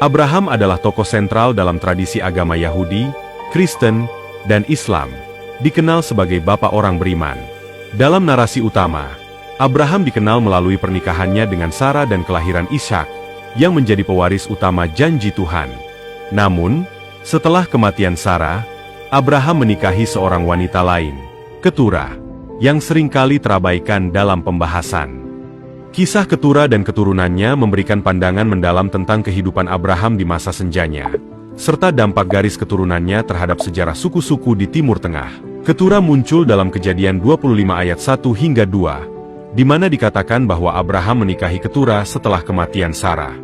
Abraham adalah tokoh sentral dalam tradisi agama Yahudi, Kristen, dan Islam, dikenal sebagai Bapa orang beriman. Dalam narasi utama, Abraham dikenal melalui pernikahannya dengan Sarah dan kelahiran Ishak, yang menjadi pewaris utama janji Tuhan. Namun, setelah kematian Sarah, Abraham menikahi seorang wanita lain, Keturah, yang seringkali terabaikan dalam pembahasan. Kisah Keturah dan keturunannya memberikan pandangan mendalam tentang kehidupan Abraham di masa senjanya, serta dampak garis keturunannya terhadap sejarah suku-suku di Timur Tengah. Keturah muncul dalam Kejadian 25 ayat 1 hingga 2, di mana dikatakan bahwa Abraham menikahi Keturah setelah kematian Sarah.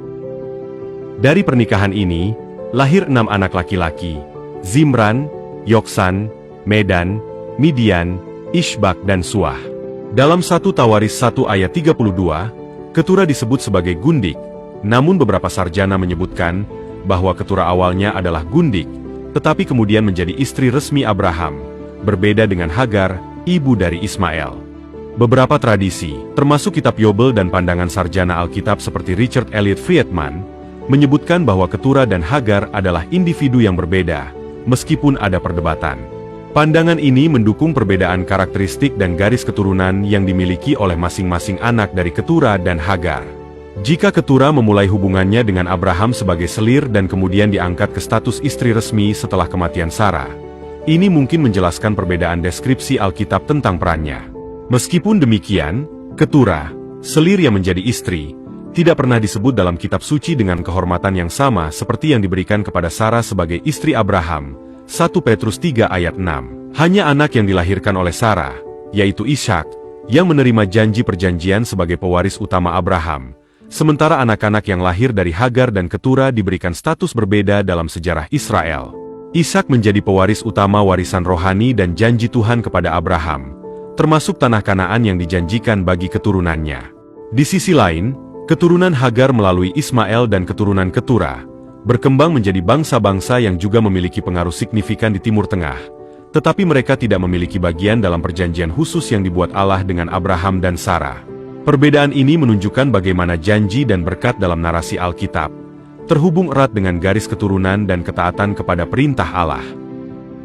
Dari pernikahan ini, lahir 6 anak laki-laki, Zimran, Yoksan, Medan, Midian, Ishbak dan Suah. Dalam 1 Tawaris 1 ayat 32, Keturah disebut sebagai Gundik, namun beberapa sarjana menyebutkan bahwa Keturah awalnya adalah Gundik, tetapi kemudian menjadi istri resmi Abraham, berbeda dengan Hagar, ibu dari Ismail. Beberapa tradisi, termasuk kitab Yobel dan pandangan sarjana Alkitab seperti Richard Elliot Friedman, menyebutkan bahwa Keturah dan Hagar adalah individu yang berbeda, meskipun ada perdebatan. Pandangan ini mendukung perbedaan karakteristik dan garis keturunan yang dimiliki oleh masing-masing anak dari Keturah dan Hagar. Jika Keturah memulai hubungannya dengan Abraham sebagai selir dan kemudian diangkat ke status istri resmi setelah kematian Sarah, ini mungkin menjelaskan perbedaan deskripsi Alkitab tentang perannya. Meskipun demikian, Keturah, selir yang menjadi istri, tidak pernah disebut dalam kitab suci dengan kehormatan yang sama seperti yang diberikan kepada Sarah sebagai istri Abraham. 1 Petrus 3 ayat 6. Hanya anak yang dilahirkan oleh Sarah, yaitu Ishak, yang menerima janji perjanjian sebagai pewaris utama Abraham, sementara anak-anak yang lahir dari Hagar dan Keturah diberikan status berbeda dalam sejarah Israel. Ishak menjadi pewaris utama warisan rohani dan janji Tuhan kepada Abraham, termasuk tanah Kanaan yang dijanjikan bagi keturunannya. Di sisi lain, keturunan Hagar melalui Ismail dan keturunan Keturah berkembang menjadi bangsa-bangsa yang juga memiliki pengaruh signifikan di Timur Tengah, tetapi mereka tidak memiliki bagian dalam perjanjian khusus yang dibuat Allah dengan Abraham dan Sarah. Perbedaan ini menunjukkan bagaimana janji dan berkat dalam narasi Alkitab terhubung erat dengan garis keturunan dan ketaatan kepada perintah Allah.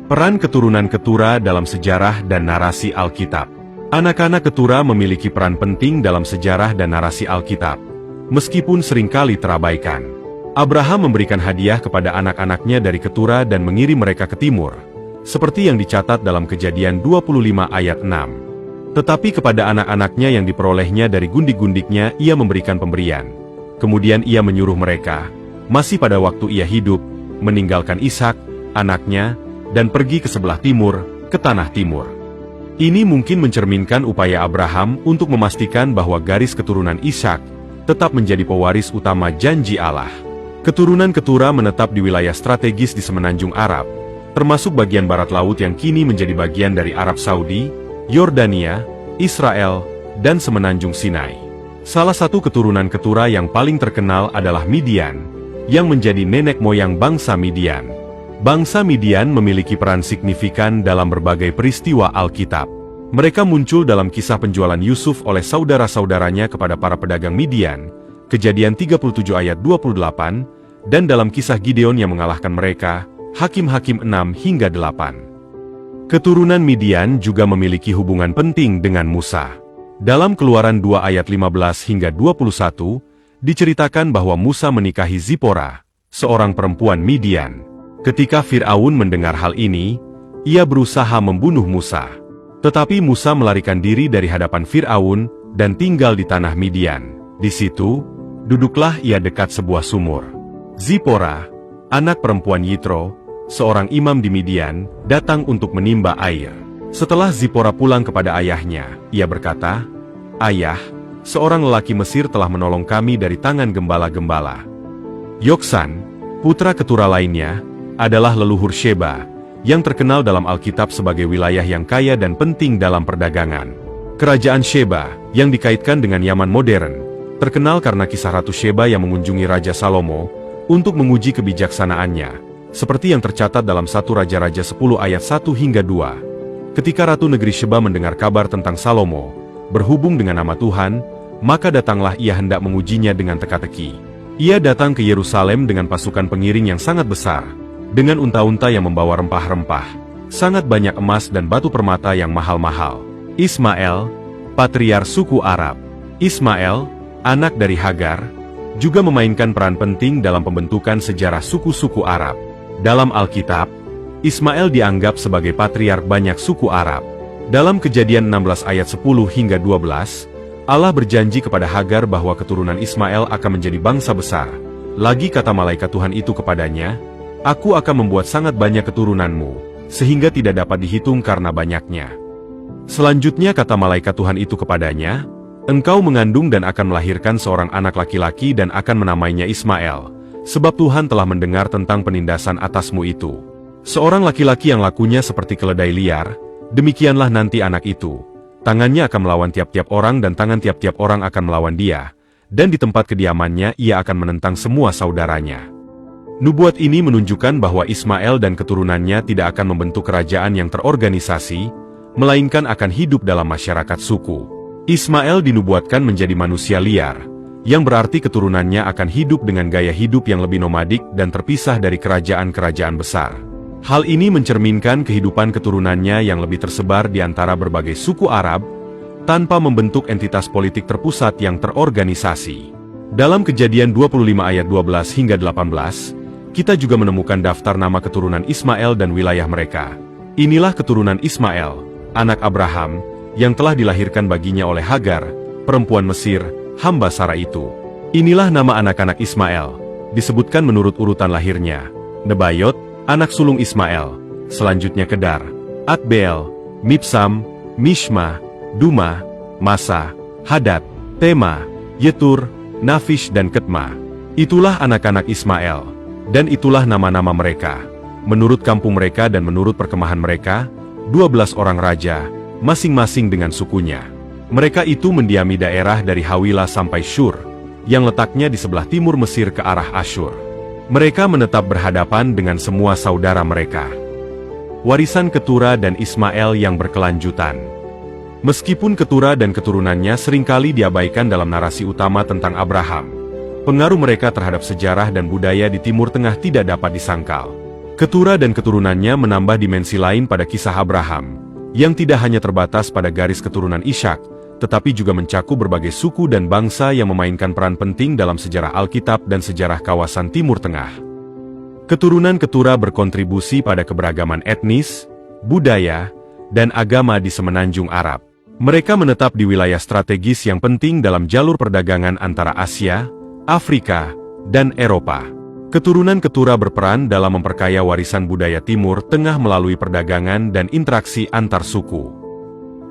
Peran keturunan Keturah dalam sejarah dan narasi Alkitab. Anak-anak Keturah memiliki peran penting dalam sejarah dan narasi Alkitab, meskipun seringkali terabaikan. Abraham memberikan hadiah kepada anak-anaknya dari Keturah dan mengirim mereka ke timur, seperti yang dicatat dalam Kejadian 25 ayat 6. Tetapi kepada anak-anaknya yang diperolehnya dari gundik-gundiknya ia memberikan pemberian. Kemudian ia menyuruh mereka, masih pada waktu ia hidup, meninggalkan Ishak, anaknya, dan pergi ke sebelah timur, ke tanah timur. Ini mungkin mencerminkan upaya Abraham untuk memastikan bahwa garis keturunan Ishak tetap menjadi pewaris utama janji Allah. Keturunan Keturah menetap di wilayah strategis di Semenanjung Arab, termasuk bagian barat laut yang kini menjadi bagian dari Arab Saudi, Yordania, Israel, dan Semenanjung Sinai. Salah satu keturunan Keturah yang paling terkenal adalah Midian, yang menjadi nenek moyang bangsa Midian. Bangsa Midian memiliki peran signifikan dalam berbagai peristiwa Alkitab. Mereka muncul dalam kisah penjualan Yusuf oleh saudara-saudaranya kepada para pedagang Midian, Kejadian 37 ayat 28, dan dalam kisah Gideon yang mengalahkan mereka, Hakim-Hakim 6 hingga 8. Keturunan Midian juga memiliki hubungan penting dengan Musa. Dalam Keluaran 2 ayat 15 hingga 21, diceritakan bahwa Musa menikahi Zipora, seorang perempuan Midian. Ketika Fir'aun mendengar hal ini, ia berusaha membunuh Musa. Tetapi Musa melarikan diri dari hadapan Fir'aun dan tinggal di tanah Midian. Di situ, duduklah ia dekat sebuah sumur. Zipora, anak perempuan Yitro, seorang imam di Midian, datang untuk menimba air. Setelah Zipora pulang kepada ayahnya, ia berkata, "Ayah, seorang lelaki Mesir telah menolong kami dari tangan gembala-gembala." Yoksan, putra Keturah lainnya, adalah leluhur Sheba, yang terkenal dalam Alkitab sebagai wilayah yang kaya dan penting dalam perdagangan. Kerajaan Sheba, yang dikaitkan dengan Yaman modern, terkenal karena kisah Ratu Sheba yang mengunjungi Raja Salomo untuk menguji kebijaksanaannya, seperti yang tercatat dalam 1 Raja-Raja 10 ayat 1 hingga 2. Ketika Ratu Negeri Sheba mendengar kabar tentang Salomo, berhubung dengan nama Tuhan, maka datanglah ia hendak mengujinya dengan teka-teki. Ia datang ke Yerusalem dengan pasukan pengiring yang sangat besar, dengan unta-unta yang membawa rempah-rempah, sangat banyak emas dan batu permata yang mahal-mahal. Ismael, patriark suku Arab. Ismael, anak dari Hagar, juga memainkan peran penting dalam pembentukan sejarah suku-suku Arab. Dalam Alkitab, Ismael dianggap sebagai patriark banyak suku Arab. Dalam Kejadian 16 ayat 10 hingga 12, Allah berjanji kepada Hagar bahwa keturunan Ismael akan menjadi bangsa besar. Lagi kata malaikat Tuhan itu kepadanya, "Aku akan membuat sangat banyak keturunanmu, sehingga tidak dapat dihitung karena banyaknya." Selanjutnya kata malaikat Tuhan itu kepadanya, "Engkau mengandung dan akan melahirkan seorang anak laki-laki dan akan menamainya Ismael, sebab Tuhan telah mendengar tentang penindasan atasmu itu. Seorang laki-laki yang lakunya seperti keledai liar, demikianlah nanti anak itu. Tangannya akan melawan tiap-tiap orang dan tangan tiap-tiap orang akan melawan dia, dan di tempat kediamannya ia akan menentang semua saudaranya." Nubuat ini menunjukkan bahwa Ismael dan keturunannya tidak akan membentuk kerajaan yang terorganisasi, melainkan akan hidup dalam masyarakat suku. Ismael dinubuatkan menjadi manusia liar, yang berarti keturunannya akan hidup dengan gaya hidup yang lebih nomadik dan terpisah dari kerajaan-kerajaan besar. Hal ini mencerminkan kehidupan keturunannya yang lebih tersebar di antara berbagai suku Arab, tanpa membentuk entitas politik terpusat yang terorganisasi. Dalam Kejadian 25 ayat 12 hingga 18, kita juga menemukan daftar nama keturunan Ismael dan wilayah mereka. Inilah keturunan Ismael, anak Abraham, yang telah dilahirkan baginya oleh Hagar, perempuan Mesir, hamba Sarah itu. Inilah nama anak-anak Ismael, disebutkan menurut urutan lahirnya: Nebayot, anak sulung Ismael, selanjutnya Kedar, Adbeel, Mibsam, Mishma, Duma, Masa, Hadad, Tema, Yetur, Nafish dan Ketma. Itulah anak-anak Ismael, dan itulah nama-nama mereka, menurut kampung mereka dan menurut perkemahan mereka, 12 orang raja, masing-masing dengan sukunya. Mereka itu mendiami daerah dari Hawila sampai Shur, yang letaknya di sebelah timur Mesir ke arah Asyur. Mereka menetap berhadapan dengan semua saudara mereka. Warisan Ketura dan Ismael yang berkelanjutan. Meskipun Ketura dan keturunannya seringkali diabaikan dalam narasi utama tentang Abraham, pengaruh mereka terhadap sejarah dan budaya di Timur Tengah tidak dapat disangkal. Ketura dan keturunannya menambah dimensi lain pada kisah Abraham, yang tidak hanya terbatas pada garis keturunan Ishak, tetapi juga mencakup berbagai suku dan bangsa yang memainkan peran penting dalam sejarah Alkitab dan sejarah kawasan Timur Tengah. Keturunan Ketura berkontribusi pada keberagaman etnis, budaya, dan agama di semenanjung Arab. Mereka menetap di wilayah strategis yang penting dalam jalur perdagangan antara Asia, Afrika, dan Eropa. Keturunan Ketura berperan dalam memperkaya warisan budaya Timur Tengah melalui perdagangan dan interaksi antar suku.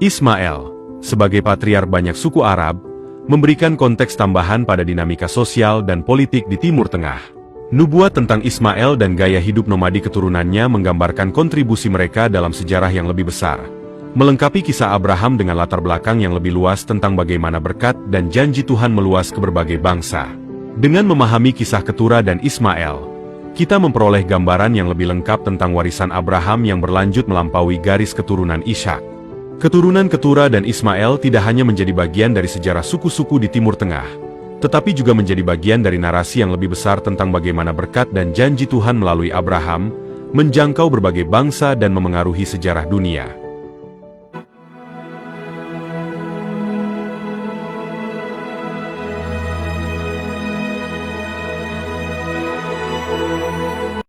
Ismael, sebagai patriark banyak suku Arab, memberikan konteks tambahan pada dinamika sosial dan politik di Timur Tengah. Nubuat tentang Ismael dan gaya hidup nomadi keturunannya menggambarkan kontribusi mereka dalam sejarah yang lebih besar, melengkapi kisah Abraham dengan latar belakang yang lebih luas tentang bagaimana berkat dan janji Tuhan meluas ke berbagai bangsa. Dengan memahami kisah Ketura dan Ismael, kita memperoleh gambaran yang lebih lengkap tentang warisan Abraham yang berlanjut melampaui garis keturunan Ishak. Keturunan Ketura dan Ismael tidak hanya menjadi bagian dari sejarah suku-suku di Timur Tengah, tetapi juga menjadi bagian dari narasi yang lebih besar tentang bagaimana berkat dan janji Tuhan melalui Abraham menjangkau berbagai bangsa dan memengaruhi sejarah dunia.